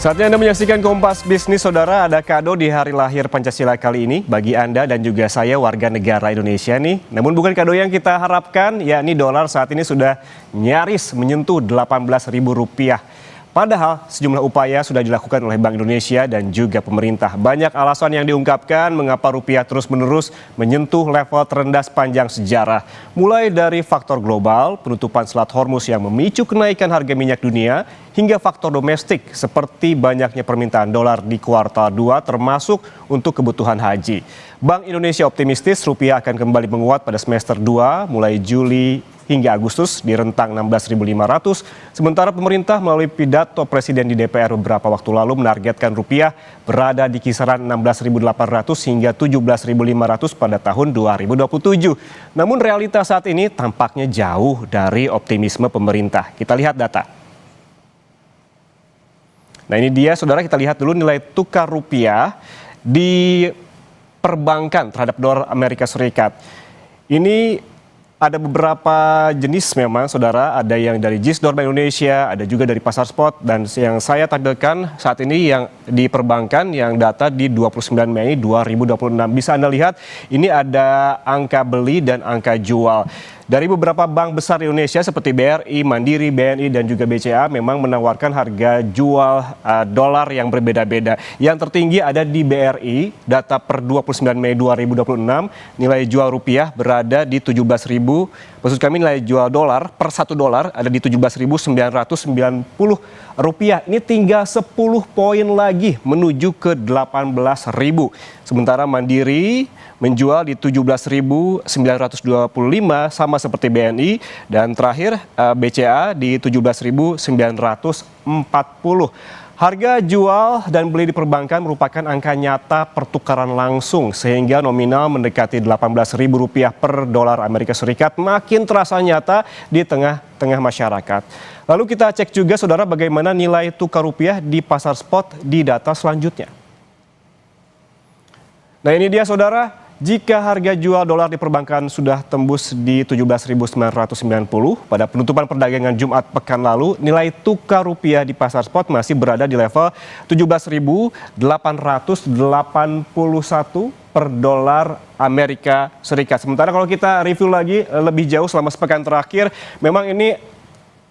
Saatnya Anda menyaksikan Kompas Bisnis, Saudara. Ada kado di hari lahir Pancasila kali ini bagi Anda dan juga saya warga negara Indonesia nih. Namun bukan kado yang kita harapkan, yakni dolar saat ini sudah nyaris menyentuh Rp18.000. Padahal sejumlah upaya sudah dilakukan oleh Bank Indonesia dan juga pemerintah. Banyak alasan yang diungkapkan mengapa rupiah terus-menerus menyentuh level terendah sepanjang sejarah. Mulai dari faktor global, penutupan Selat Hormuz yang memicu kenaikan harga minyak dunia, hingga faktor domestik seperti banyaknya permintaan dolar di kuartal 2 termasuk untuk kebutuhan haji. Bank Indonesia optimistis rupiah akan kembali menguat pada semester 2 mulai Juli hingga Agustus di rentang 16.500. Sementara pemerintah melalui pidato Presiden di DPR beberapa waktu lalu menargetkan rupiah berada di kisaran 16.800 hingga 17.500 pada tahun 2027. Namun realitas saat ini tampaknya jauh dari optimisme pemerintah. Kita lihat data. Nah ini dia, Saudara, kita lihat dulu nilai tukar rupiah di perbankan terhadap dolar Amerika Serikat. Ini ada beberapa jenis memang, Saudara. Ada yang dari JIS Bank Indonesia, ada juga dari pasar spot. Dan yang saya tampilkan saat ini yang di perbankan yang data di 29 Mei 2026. Bisa Anda lihat ini ada angka beli dan angka jual. Dari beberapa bank besar di Indonesia seperti BRI, Mandiri, BNI, dan juga BCA memang menawarkan harga jual dolar yang berbeda-beda. Yang tertinggi ada di BRI, data per 29 Mei 2026, nilai jual rupiah berada di 17.000. Maksud kami nilai jual dolar per 1 dolar ada di 17.990 rupiah. Ini tinggal 10 poin lagi menuju ke 18.000. Sementara Mandiri menjual di 17.925 sama seperti BNI, dan terakhir BCA di 17.940. Harga jual dan beli di perbankan merupakan angka nyata pertukaran langsung sehingga nominal mendekati Rp18.000 per dolar Amerika Serikat makin terasa nyata di tengah-tengah masyarakat. Lalu kita cek juga, Saudara, bagaimana nilai tukar rupiah di pasar spot di data selanjutnya. Nah ini dia, Saudara. Jika harga jual dolar di perbankan sudah tembus di 17.990 pada penutupan perdagangan Jumat pekan lalu, nilai tukar rupiah di pasar spot masih berada di level 17.881 per dolar Amerika Serikat. Sementara kalau kita review lagi lebih jauh selama sepekan terakhir, memang ini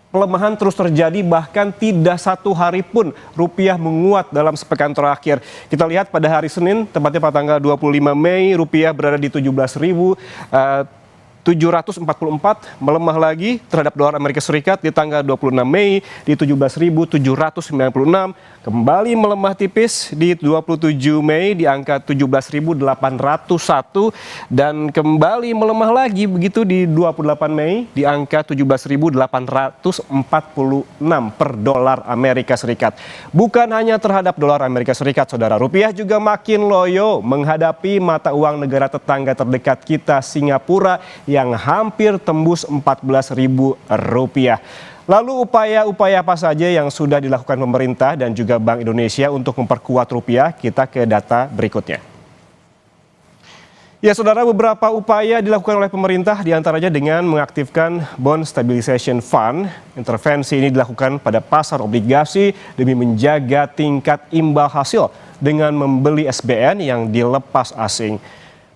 pelemahan terus terjadi, bahkan tidak satu hari pun rupiah menguat dalam sepekan terakhir. Kita lihat pada hari Senin, tepatnya pada tanggal 25 Mei, rupiah berada di 17.744, melemah lagi terhadap dolar Amerika Serikat di tanggal 26 Mei di 17.796, kembali melemah tipis di 27 Mei di angka 17.801, dan kembali melemah lagi begitu di 28 Mei di angka 17.846 per dolar Amerika Serikat. Bukan hanya terhadap dolar Amerika Serikat, Saudara, rupiah juga makin loyo menghadapi mata uang negara tetangga terdekat kita, Singapura, yang hampir tembus Rp14.000. Lalu upaya-upaya apa saja yang sudah dilakukan pemerintah dan juga Bank Indonesia untuk memperkuat rupiah? Kita ke data berikutnya. Ya, Saudara, beberapa upaya dilakukan oleh pemerintah diantaranya dengan mengaktifkan Bond Stabilization Fund. Intervensi ini dilakukan pada pasar obligasi demi menjaga tingkat imbal hasil dengan membeli SBN yang dilepas asing.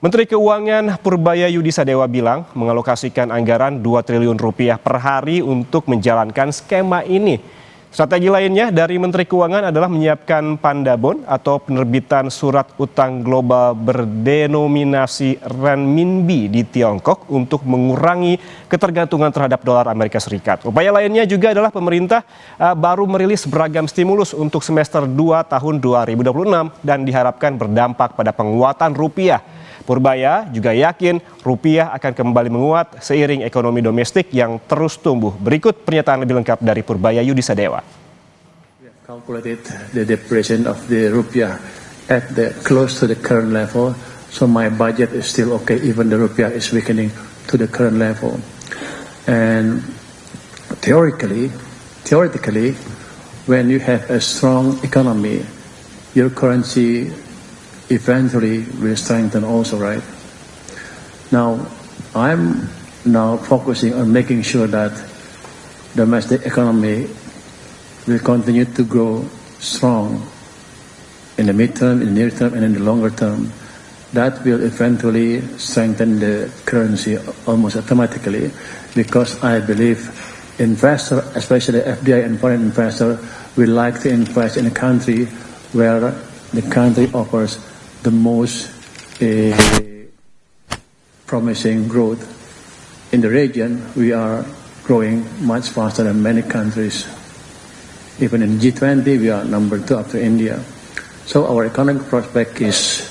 Menteri Keuangan Purbaya Yudisadewa bilang mengalokasikan anggaran Rp2 triliun per hari untuk menjalankan skema ini. Strategi lainnya dari Menteri Keuangan adalah menyiapkan Pandabon atau penerbitan surat utang global berdenominasi renminbi di Tiongkok untuk mengurangi ketergantungan terhadap dolar Amerika Serikat. Upaya lainnya juga adalah pemerintah baru merilis beragam stimulus untuk semester 2 tahun 2026 dan diharapkan berdampak pada penguatan rupiah. Purbaya juga yakin rupiah akan kembali menguat seiring ekonomi domestik yang terus tumbuh. Berikut pernyataan lebih lengkap dari Purbaya Yudisadewa. We have calculated the depreciation of the rupiah at the close to the current level, so my budget is still okay even the rupiah is weakening to the current level. And theoretically, when you have a strong economy, your currency eventually will strengthen also, right? Now, I'm now focusing on making sure that domestic economy will continue to grow strong in the midterm, in the near term, and in the longer term, that will eventually strengthen the currency almost automatically, because I believe investor, especially FDI and foreign investor, will like to invest in a country where the country offers the most promising growth. In the region, we are growing much faster than many countries. Even in G20, we are number 2 after India. So our economic prospect is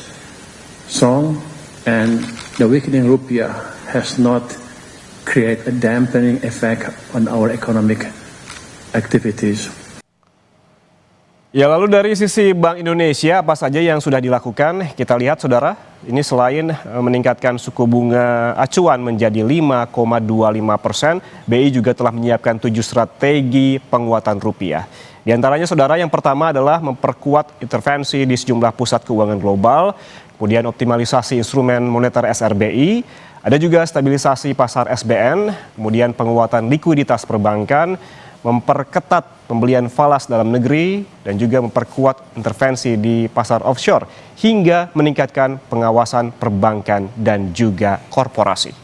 strong, and the weakening rupiah has not created a dampening effect on our economic activities. Ya, lalu dari sisi Bank Indonesia, apa saja yang sudah dilakukan? Kita lihat, saudara, ini selain meningkatkan suku bunga acuan menjadi 5,25%, BI juga telah menyiapkan 7 strategi penguatan rupiah. Di antaranya, saudara, yang pertama adalah memperkuat intervensi di sejumlah pusat keuangan global, kemudian optimalisasi instrumen moneter SRBI, ada juga stabilisasi pasar SBN, kemudian penguatan likuiditas perbankan, memperketat pembelian falas dalam negeri, dan juga memperkuat intervensi di pasar offshore, hingga meningkatkan pengawasan perbankan dan juga korporasi.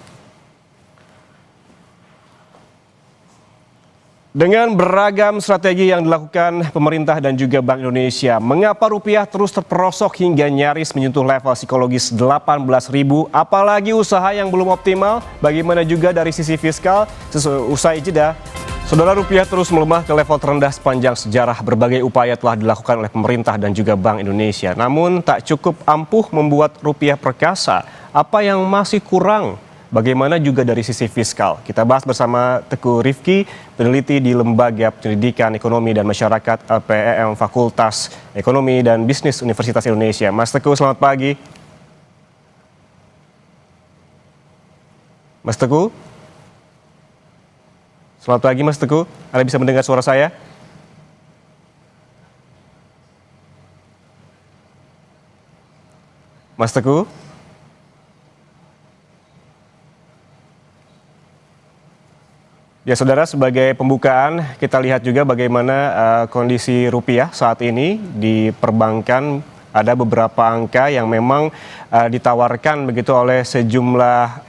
Dengan beragam strategi yang dilakukan pemerintah dan juga Bank Indonesia, mengapa rupiah terus terperosok hingga nyaris menyentuh level psikologis 18.000, apalagi usaha yang belum optimal, bagaimana juga dari sisi fiskal? Usai jeda, saudara, rupiah terus melemah ke level terendah sepanjang sejarah. Berbagai upaya telah dilakukan oleh pemerintah dan juga Bank Indonesia. Namun tak cukup ampuh membuat rupiah perkasa. Apa yang masih kurang? Bagaimana juga dari sisi fiskal? Kita bahas bersama Teguh Rifki, peneliti di Lembaga Pendidikan Ekonomi dan Masyarakat LPEM Fakultas Ekonomi dan Bisnis Universitas Indonesia. Mas Teguh, selamat pagi. Mas Teguh? Selamat pagi, Mas Teguh. Anda bisa mendengar suara saya? Mas Teguh? Ya, saudara, sebagai pembukaan, kita lihat juga bagaimana kondisi rupiah saat ini di perbankan. Ada beberapa angka yang memang ditawarkan begitu oleh sejumlah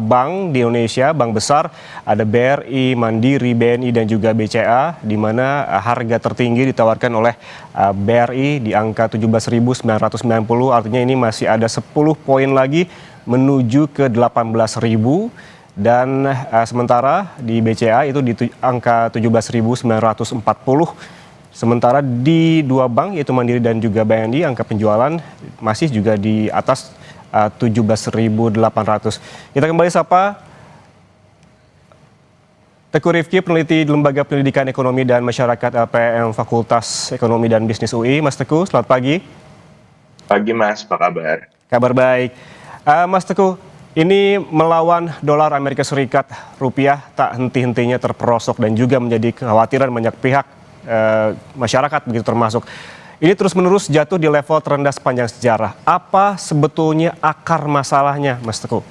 bank di Indonesia, bank besar. Ada BRI, Mandiri, BNI, dan juga BCA, di mana harga tertinggi ditawarkan oleh BRI di angka 17.990, artinya ini masih ada 10 poin lagi menuju ke 18.000. Dan sementara di BCA itu di angka 17.940. Sementara di dua bank yaitu Mandiri dan juga BNI, angka penjualan masih juga di atas 17.800. Kita kembali sapa Teguh Rifki, peneliti di Lembaga Pendidikan Ekonomi dan Masyarakat LPEM Fakultas Ekonomi dan Bisnis UI. Mas Teguh, selamat pagi. Pagi, Mas, apa kabar? Kabar baik. Mas Teguh, ini melawan dolar Amerika Serikat, rupiah tak henti-hentinya terperosok dan juga menjadi kekhawatiran banyak pihak, masyarakat begitu termasuk. Ini terus-menerus jatuh di level terendah sepanjang sejarah. Apa sebetulnya akar masalahnya, Mas Teguh?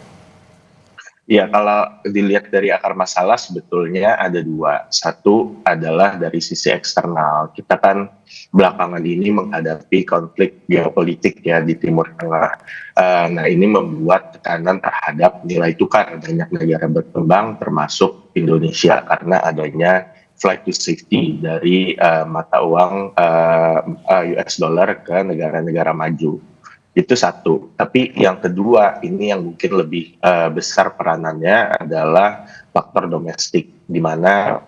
Ya, kalau dilihat dari akar masalah sebetulnya ada dua. Satu adalah dari sisi eksternal. Kita kan belakangan ini menghadapi konflik geopolitik ya di Timur Tengah. Nah, ini membuat tekanan terhadap nilai tukar banyak negara berkembang termasuk Indonesia karena adanya flight to safety dari mata uang US dollar ke negara-negara maju. Itu satu. Tapi yang kedua, ini yang mungkin lebih besar peranannya adalah faktor domestik, di mana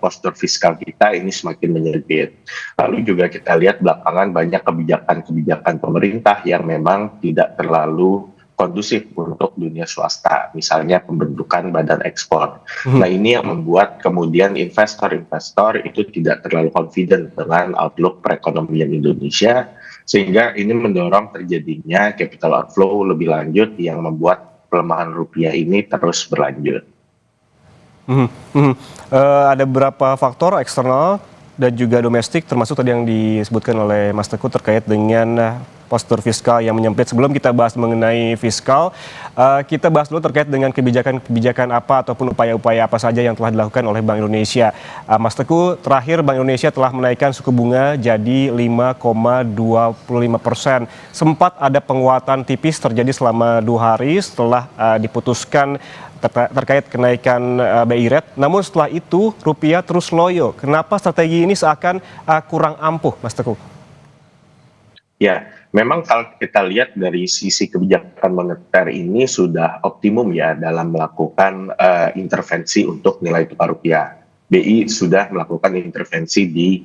postur fiskal kita ini semakin menyempit. Lalu juga kita lihat belakangan banyak kebijakan-kebijakan pemerintah yang memang tidak terlalu kondusif untuk dunia swasta, misalnya pembentukan badan ekspor. Nah, ini yang membuat kemudian investor-investor itu tidak terlalu confident dengan outlook perekonomian Indonesia, sehingga ini mendorong terjadinya capital outflow lebih lanjut yang membuat pelemahan rupiah ini terus berlanjut. Ada beberapa faktor eksternal dan juga domestik, termasuk tadi yang disebutkan oleh Mas Teguh terkait dengan postur fiskal yang menyempit. Sebelum kita bahas mengenai fiskal, kita bahas dulu terkait dengan kebijakan-kebijakan apa ataupun upaya-upaya apa saja yang telah dilakukan oleh Bank Indonesia. Mas Teguh, terakhir Bank Indonesia telah menaikkan suku bunga jadi 5,25%. Sempat ada penguatan tipis terjadi selama 2 hari setelah diputuskan terkait kenaikan BI rate. Namun setelah itu rupiah terus loyo. Kenapa strategi ini seakan kurang ampuh, Mas Teguh? Ya, memang kalau kita lihat dari sisi kebijakan moneter ini sudah optimum ya dalam melakukan intervensi untuk nilai tukar rupiah. BI sudah melakukan intervensi di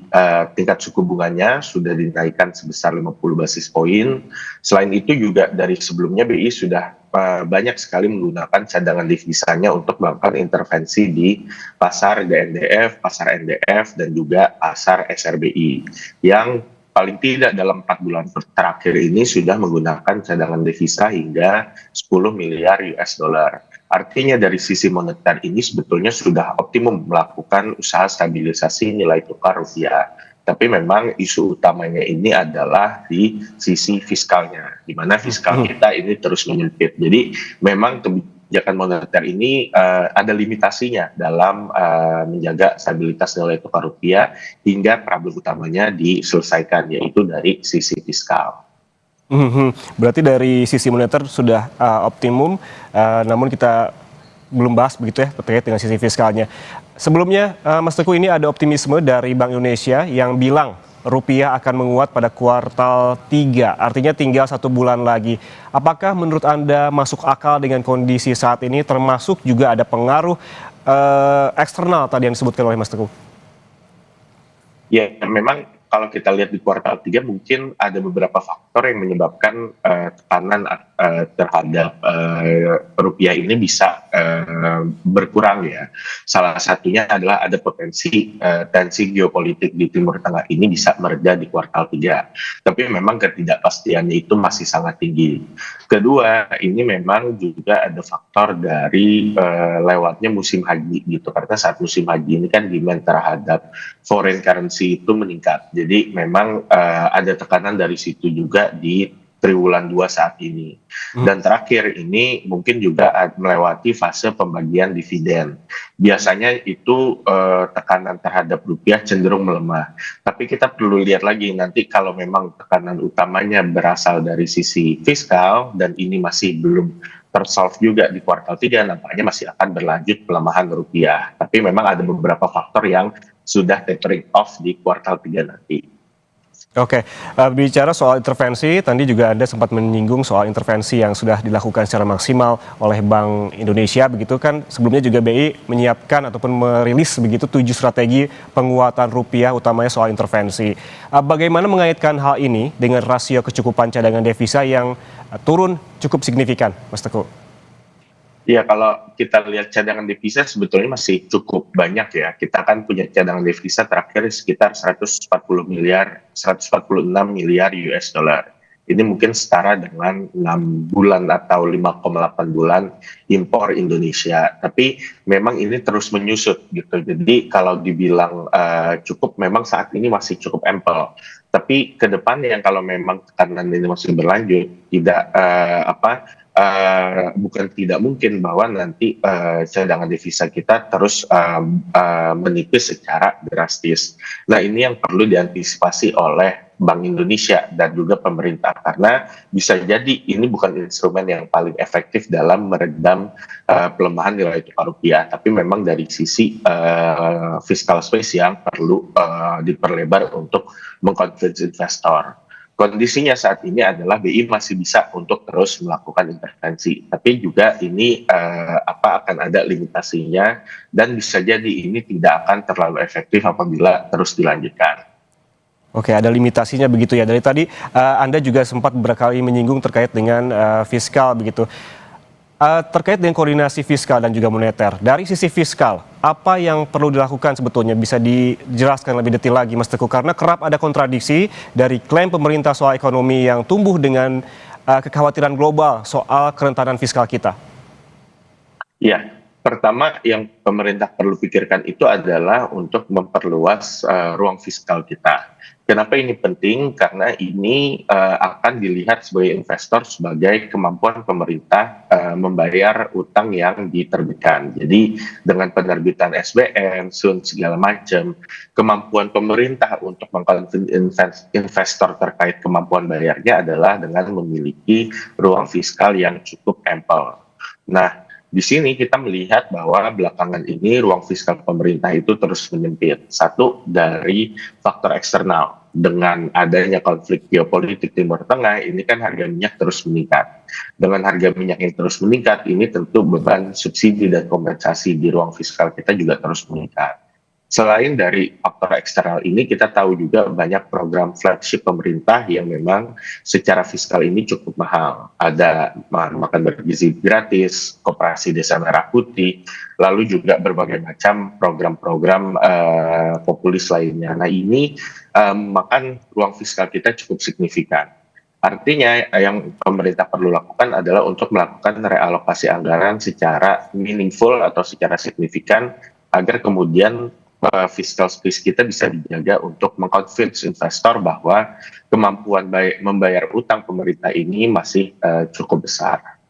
tingkat suku bunganya, sudah dinaikkan sebesar 50 basis poin. Selain itu juga dari sebelumnya BI sudah banyak sekali menggunakan cadangan devisanya untuk melakukan intervensi di pasar DNDF, pasar NDF, dan juga pasar SRBI yang paling tidak dalam 4 bulan terakhir ini sudah menggunakan cadangan devisa hingga 10 miliar US dollar. Artinya dari sisi moneter ini sebetulnya sudah optimum melakukan usaha stabilisasi nilai tukar rupiah. Tapi memang isu utamanya ini adalah di sisi fiskalnya, di mana fiskal kita ini terus menyempit. Jadi memang kebijakan moneter ini ada limitasinya dalam menjaga stabilitas nilai tukar rupiah hingga problem utamanya diselesaikan, yaitu dari sisi fiskal. Berarti dari sisi moneter sudah optimum, namun kita belum bahas begitu ya terkait dengan sisi fiskalnya. Sebelumnya, Mas Teguh, ini ada optimisme dari Bank Indonesia yang bilang rupiah akan menguat pada kuartal 3, artinya tinggal 1 bulan lagi. Apakah menurut Anda masuk akal dengan kondisi saat ini, termasuk juga ada pengaruh eksternal tadi yang disebutkan oleh Mas Teguh? Ya, memang kalau kita lihat di kuartal 3 mungkin ada beberapa faktor yang menyebabkan tekanan terhadap rupiah ini bisa berkurang ya. Salah satunya adalah ada potensi tensi geopolitik di Timur Tengah ini bisa mereda di kuartal 3. Tapi memang ketidakpastiannya itu masih sangat tinggi. Kedua, ini memang juga ada faktor dari lewatnya musim haji gitu. Karena saat musim haji ini kan demand terhadap foreign currency itu meningkat. Jadi memang ada tekanan dari situ juga di triwulan 2 saat ini. Dan terakhir ini mungkin juga melewati fase pembagian dividen. Biasanya itu tekanan terhadap rupiah cenderung melemah. Tapi kita perlu lihat lagi nanti kalau memang tekanan utamanya berasal dari sisi fiskal dan ini masih belum tersolve juga di kuartal 3, nampaknya masih akan berlanjut pelemahan rupiah. Tapi memang ada beberapa faktor yang sudah tapering off di kuartal 3 nanti. Oke, bicara soal intervensi, tadi juga Anda sempat menyinggung soal intervensi yang sudah dilakukan secara maksimal oleh Bank Indonesia, begitu kan? Sebelumnya juga BI menyiapkan ataupun merilis begitu 7 strategi penguatan rupiah, utamanya soal intervensi. Bagaimana mengaitkan hal ini dengan rasio kecukupan cadangan devisa yang turun cukup signifikan, Mas Teguh? Ya, kalau kita lihat cadangan devisa sebetulnya masih cukup banyak ya. Kita kan punya cadangan devisa terakhir sekitar 146 miliar US dollar. Ini mungkin setara dengan 6 bulan atau 5,8 bulan impor Indonesia. Tapi memang ini terus menyusut gitu. Jadi kalau dibilang cukup, memang saat ini masih cukup ample. Tapi ke depan yang kalau memang tekanan ini masih berlanjut, tidak bukan tidak mungkin bahwa nanti cadangan devisa kita terus menipis secara drastis. Nah, ini yang perlu diantisipasi oleh Bank Indonesia dan juga pemerintah, karena bisa jadi ini bukan instrumen yang paling efektif dalam meredam pelemahan nilai tukar rupiah, tapi memang dari sisi fiscal space yang perlu diperlebar untuk mengconvince investor. Kondisinya saat ini adalah BI masih bisa untuk terus melakukan intervensi, tapi juga ini akan ada limitasinya dan bisa jadi ini tidak akan terlalu efektif apabila terus dilanjutkan. Oke, ada limitasinya begitu ya. Dari tadi Anda juga sempat beberapa kali menyinggung terkait dengan fiskal begitu. Terkait dengan koordinasi fiskal dan juga moneter, dari sisi fiskal, apa yang perlu dilakukan sebetulnya? Bisa dijelaskan lebih detail lagi, Mas Teguh, karena kerap ada kontradiksi dari klaim pemerintah soal ekonomi yang tumbuh dengan kekhawatiran global soal kerentanan fiskal kita. Ya, Pertama, yang pemerintah perlu pikirkan itu adalah untuk memperluas ruang fiskal kita. Kenapa ini penting? Karena ini akan dilihat sebagai investor sebagai kemampuan pemerintah membayar utang yang diterbitkan. Jadi dengan penerbitan SBN, SUN segala macam, kemampuan pemerintah untuk mengkonvinsi investor terkait kemampuan bayarnya adalah dengan memiliki ruang fiskal yang cukup ample. Nah, di sini kita melihat bahwa belakangan ini ruang fiskal pemerintah itu terus menyempit. Satu, dari faktor eksternal. Dengan adanya konflik geopolitik Timur Tengah, ini kan harga minyak terus meningkat. Dengan harga minyak yang terus meningkat, ini tentu beban subsidi dan kompensasi di ruang fiskal kita juga terus meningkat. Selain dari faktor eksternal ini, kita tahu juga banyak program flagship pemerintah yang memang secara fiskal ini cukup mahal. Ada makan bergizi gratis, koperasi desa merah putih, lalu juga berbagai macam program-program populis lainnya. Nah ini makan ruang fiskal kita cukup signifikan. Artinya yang pemerintah perlu lakukan adalah untuk melakukan realokasi anggaran secara meaningful atau secara signifikan agar kemudian fiscal space kita bisa dijaga untuk mengconvince investor bahwa kemampuan membayar utang pemerintah ini masih cukup besar.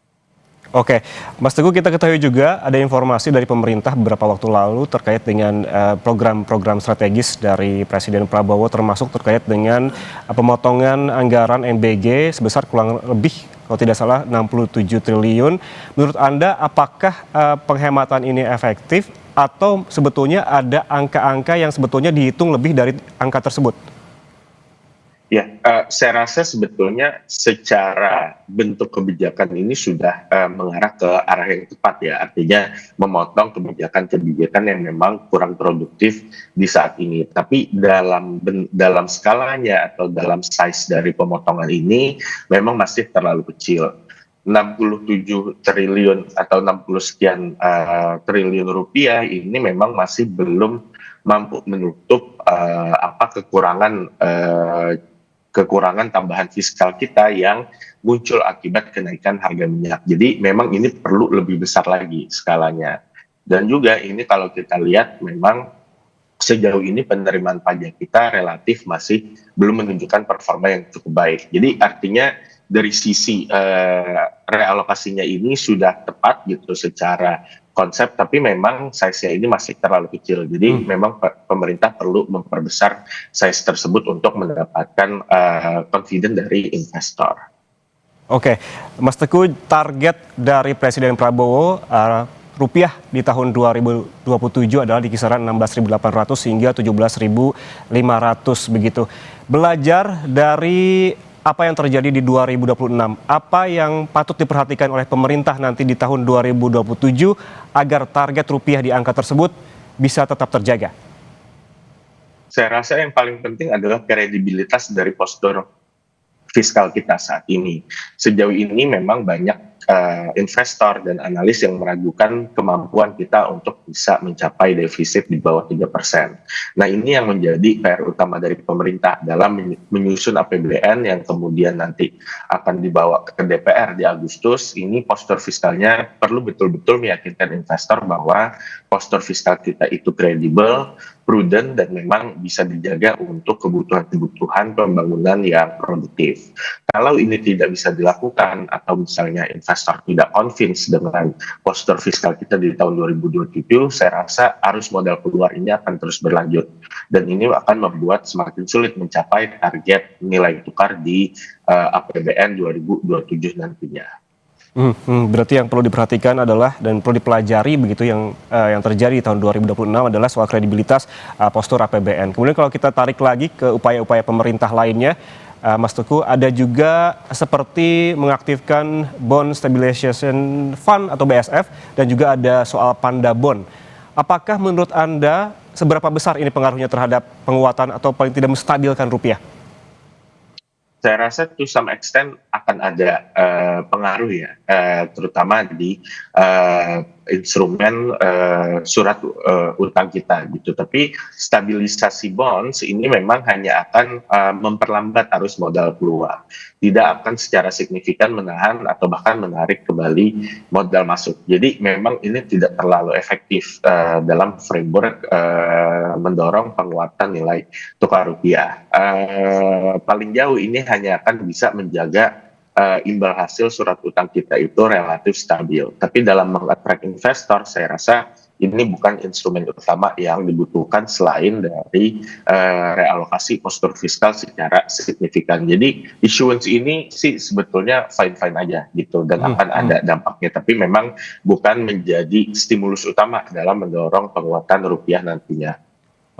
Oke, Mas Teguh, kita ketahui juga ada informasi dari pemerintah beberapa waktu lalu terkait dengan program-program strategis dari Presiden Prabowo, termasuk terkait dengan pemotongan anggaran MBG sebesar kurang lebih, kalau tidak salah, 67 triliun. Menurut Anda, apakah penghematan ini efektif atau sebetulnya ada angka-angka yang sebetulnya dihitung lebih dari angka tersebut? Ya, saya rasa sebetulnya secara bentuk kebijakan ini sudah mengarah ke arah yang tepat ya. Artinya memotong kebijakan-kebijakan yang memang kurang produktif di saat ini. Tapi dalam skalanya atau dalam size dari pemotongan ini memang masih terlalu kecil. 67 triliun atau 60 sekian triliun rupiah ini memang masih belum mampu menutup kekurangan tambahan fiskal kita yang muncul akibat kenaikan harga minyak. Jadi memang ini perlu lebih besar lagi skalanya. Dan juga ini kalau kita lihat memang sejauh ini penerimaan pajak kita relatif masih belum menunjukkan performa yang cukup baik. Jadi artinya dari sisi realokasinya ini sudah tepat gitu secara konsep, tapi memang size-nya ini masih terlalu kecil. Jadi memang pemerintah perlu memperbesar size tersebut untuk mendapatkan confidence dari investor. Oke, Mas Teguh, target dari Presiden Prabowo rupiah di tahun 2027 adalah di kisaran 16.800 hingga 17.500 begitu. Belajar dari apa yang terjadi di 2026, apa yang patut diperhatikan oleh pemerintah nanti di tahun 2027 agar target rupiah di angka tersebut bisa tetap terjaga? Saya rasa yang paling penting adalah kredibilitas dari postur fiskal kita saat ini. Sejauh ini memang banyak investor dan analis yang meragukan kemampuan kita untuk bisa mencapai defisit di bawah 3%. Nah ini yang menjadi PR utama dari pemerintah dalam menyusun APBN yang kemudian nanti akan dibawa ke DPR di Agustus. Ini postur fiskalnya perlu betul-betul meyakinkan investor bahwa postur fiskal kita itu kredibel, prudent, dan memang bisa dijaga untuk kebutuhan-kebutuhan pembangunan yang produktif. Kalau ini tidak bisa dilakukan atau misalnya investor tidak convince dengan postur fiskal kita di tahun 2027, saya rasa arus modal keluar ini akan terus berlanjut. Dan ini akan membuat semakin sulit mencapai target nilai tukar di APBN 2027 nantinya. Berarti yang perlu diperhatikan adalah dan perlu dipelajari begitu yang terjadi di tahun 2026 adalah soal kredibilitas postur APBN. Kemudian kalau kita tarik lagi ke upaya-upaya pemerintah lainnya, Mas Teguh, ada juga seperti mengaktifkan Bond Stabilization Fund atau BSF dan juga ada soal Panda Bond. Apakah menurut Anda seberapa besar ini pengaruhnya terhadap penguatan atau paling tidak menstabilkan rupiah? Saya rasa to some extent akan ada pengaruh ya, terutama di instrumen surat utang kita gitu. Tapi stabilisasi bonds ini memang hanya akan memperlambat arus modal keluar, tidak akan secara signifikan menahan atau bahkan menarik kembali modal masuk. Jadi memang ini tidak terlalu efektif dalam framework mendorong penguatan nilai tukar rupiah. Paling jauh ini hanya akan bisa menjaga imbal hasil surat utang kita itu relatif stabil. Tapi dalam meng-attract investor, saya rasa ini bukan instrumen utama yang dibutuhkan selain dari realokasi postur fiskal secara signifikan. Jadi issuance ini sih sebetulnya fine-fine aja gitu dan akan ada dampaknya. Tapi memang bukan menjadi stimulus utama dalam mendorong penguatan rupiah nantinya.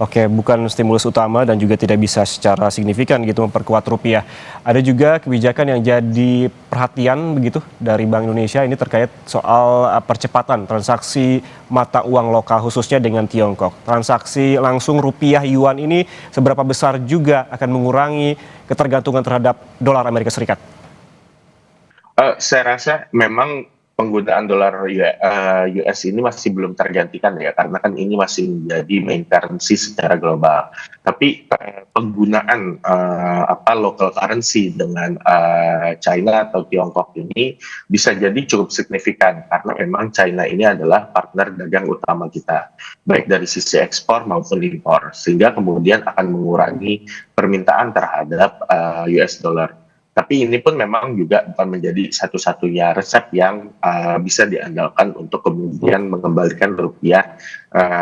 Oke, bukan stimulus utama dan juga tidak bisa secara signifikan gitu memperkuat rupiah. Ada juga kebijakan yang jadi perhatian begitu dari Bank Indonesia ini terkait soal percepatan transaksi mata uang lokal khususnya dengan Tiongkok. Transaksi langsung rupiah yuan ini seberapa besar juga akan mengurangi ketergantungan terhadap dolar Amerika Serikat? Saya rasa memang penggunaan dolar US ini masih belum tergantikan ya, karena kan ini masih menjadi main currency secara global. Tapi penggunaan local currency dengan China atau Tiongkok ini bisa jadi cukup signifikan karena memang China ini adalah partner dagang utama kita, baik dari sisi ekspor maupun impor, sehingga kemudian akan mengurangi permintaan terhadap US dollar. Tapi ini pun memang juga bukan menjadi satu-satunya resep yang bisa diandalkan untuk kemudian mengembalikan rupiah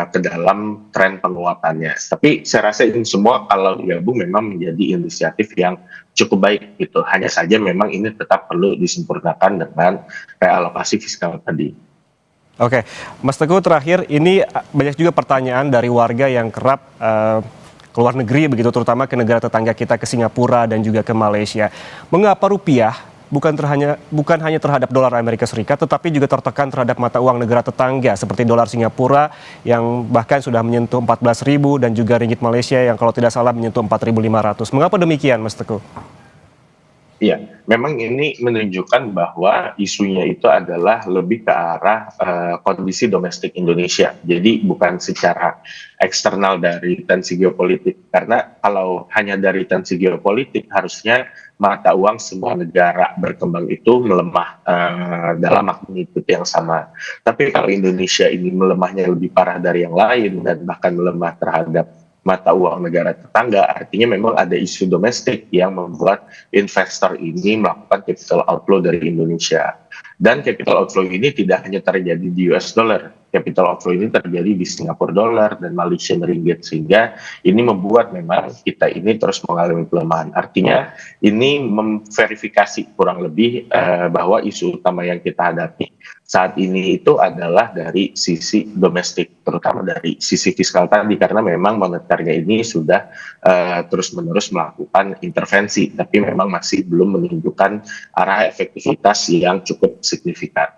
ke dalam tren penguatannya. Tapi saya rasa ini semua kalau digabung memang menjadi inisiatif yang cukup baik gitu. Hanya saja memang ini tetap perlu disempurnakan dengan realokasi fiskal tadi. Oke, Mas Teguh terakhir ini banyak juga pertanyaan dari warga yang kerap keluar negeri begitu, terutama ke negara tetangga kita, ke Singapura dan juga ke Malaysia. Mengapa rupiah bukan hanya terhadap dolar Amerika Serikat tetapi juga tertekan terhadap mata uang negara tetangga seperti dolar Singapura yang bahkan sudah menyentuh 14.000 dan juga ringgit Malaysia yang kalau tidak salah menyentuh 4.500. Mengapa demikian, Mas Teguh? Iya, memang ini menunjukkan bahwa isunya itu adalah lebih ke arah kondisi domestik Indonesia. Jadi bukan secara eksternal dari tensi geopolitik. Karena kalau hanya dari tensi geopolitik, harusnya mata uang semua negara berkembang itu melemah dalam magnitudo yang sama. Tapi kalau Indonesia ini melemahnya lebih parah dari yang lain dan bahkan melemah terhadap mata uang negara tetangga, artinya memang ada isu domestik yang membuat investor ini melakukan capital outflow dari Indonesia. Dan capital outflow ini tidak hanya terjadi di US dollar, capital outflow ini terjadi di Singapore dollar dan Malaysian ringgit, sehingga ini membuat memang kita ini terus mengalami pelemahan. Artinya ini memverifikasi kurang lebih bahwa isu utama yang kita hadapi saat ini itu adalah dari sisi domestik, terutama dari sisi fiskal tadi, karena memang moneternya ini sudah terus-menerus melakukan intervensi, tapi memang masih belum menunjukkan arah efektivitas yang cukup signifikan.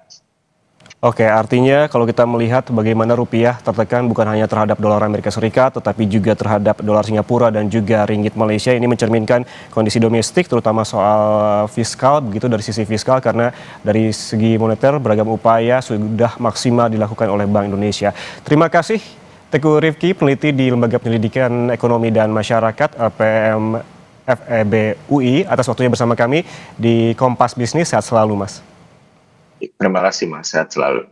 Oke, artinya kalau kita melihat bagaimana rupiah tertekan bukan hanya terhadap dolar Amerika Serikat, tetapi juga terhadap dolar Singapura dan juga ringgit Malaysia. Ini mencerminkan kondisi domestik, terutama soal fiskal, begitu dari sisi fiskal, karena dari segi moneter beragam upaya sudah maksimal dilakukan oleh Bank Indonesia. Terima kasih Teguh Rifki, peneliti di Lembaga Pendidikan Ekonomi dan Masyarakat LPM FEB UI, atas waktunya bersama kami di Kompas Bisnis. Sehat selalu, Mas. Terima kasih Mas, sehat selalu.